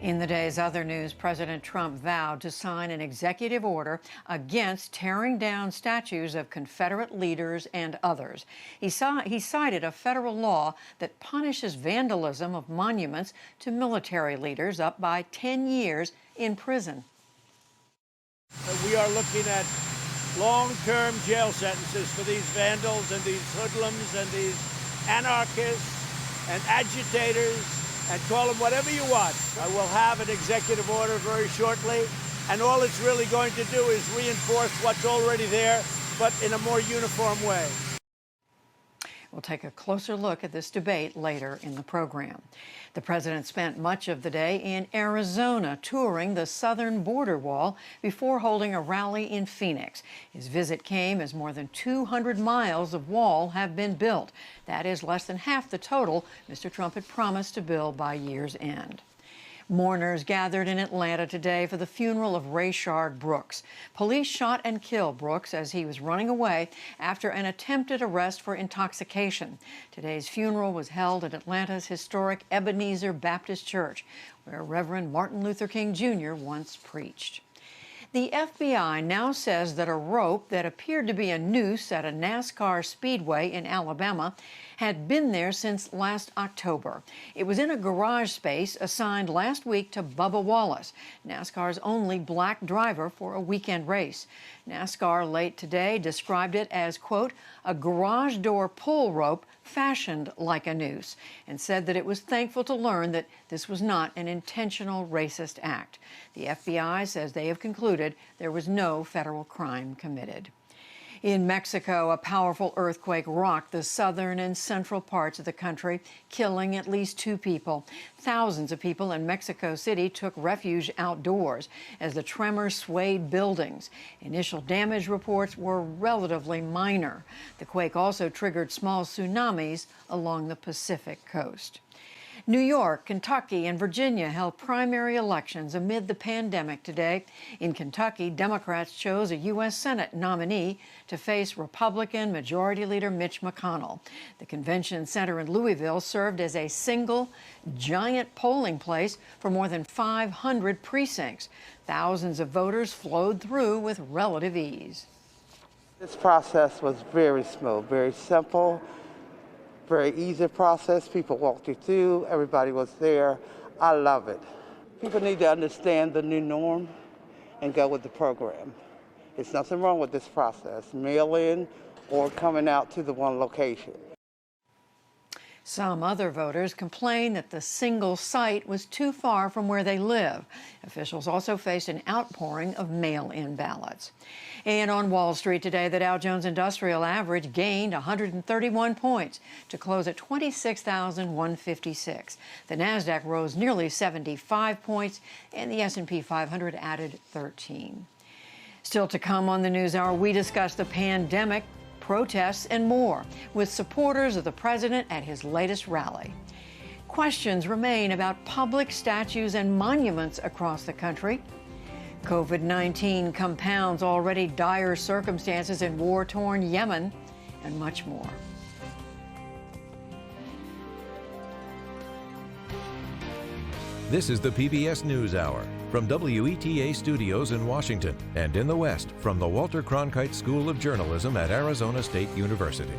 In the day's other news, President Trump vowed to sign an executive order against tearing down statues of Confederate leaders and others. He cited a federal law that punishes vandalism of monuments to military leaders up by 10 years in prison. We are looking at long-term jail sentences for these vandals and these hoodlums and these anarchists and agitators, and call them whatever you want. I will have an executive order very shortly, and all it's really going to do is reinforce what's already there, but in a more uniform way. We'll take a closer look at this debate later in the program. The president spent much of the day in Arizona touring the southern border wall before holding a rally in Phoenix. His visit came as more than 200 miles of wall have been built. That is less than half the total Mr. Trump had promised to build by year's end. Mourners gathered in Atlanta today for the funeral of Rayshard Brooks. Police shot and killed Brooks as he was running away after an attempted arrest for intoxication. Today's funeral was held at Atlanta's historic Ebenezer Baptist Church, where Reverend Martin Luther King Jr. once preached. The FBI now says that a rope that appeared to be a noose at a NASCAR speedway in Alabama had been there since last October. It was in a garage space assigned last week to Bubba Wallace, NASCAR's only black driver for a weekend race. NASCAR late today described it as, quote, a garage door pull rope fashioned like a noose, and said that it was thankful to learn that this was not an intentional racist act. The FBI says they have concluded there was no federal crime committed. In Mexico, a powerful earthquake rocked the southern and central parts of the country, killing at least 2 people. Thousands of people in Mexico City took refuge outdoors as the tremor swayed buildings. Initial damage reports were relatively minor. The quake also triggered small tsunamis along the Pacific coast. New York, Kentucky, and Virginia held primary elections amid the pandemic today. In Kentucky, Democrats chose a U.S. Senate nominee to face Republican Majority Leader Mitch McConnell. The convention center in Louisville served as a single, giant polling place for more than 500 precincts. Thousands of voters flowed through with relative ease. This process was very smooth, very simple. Very easy process. People walked you through. Everybody was there. I love it. People need to understand the new norm and go with the program. There's nothing wrong with this process, mail in or coming out to the one location. Some other voters complained that the single site was too far from where they live. Officials also faced an outpouring of mail-in ballots. And on Wall Street today, the Dow Jones Industrial Average gained 131 points to close at 26,156. The Nasdaq rose nearly 75 points, and the S&P 500 added 13. Still to come on the NewsHour, we discuss the pandemic, protests, and more with supporters of the president at his latest rally. Questions remain about public statues and monuments across the country. COVID-19 compounds already dire circumstances in war-torn Yemen, and much more. This is the PBS NewsHour from WETA Studios in Washington and in the West from the Walter Cronkite School of Journalism at Arizona State University.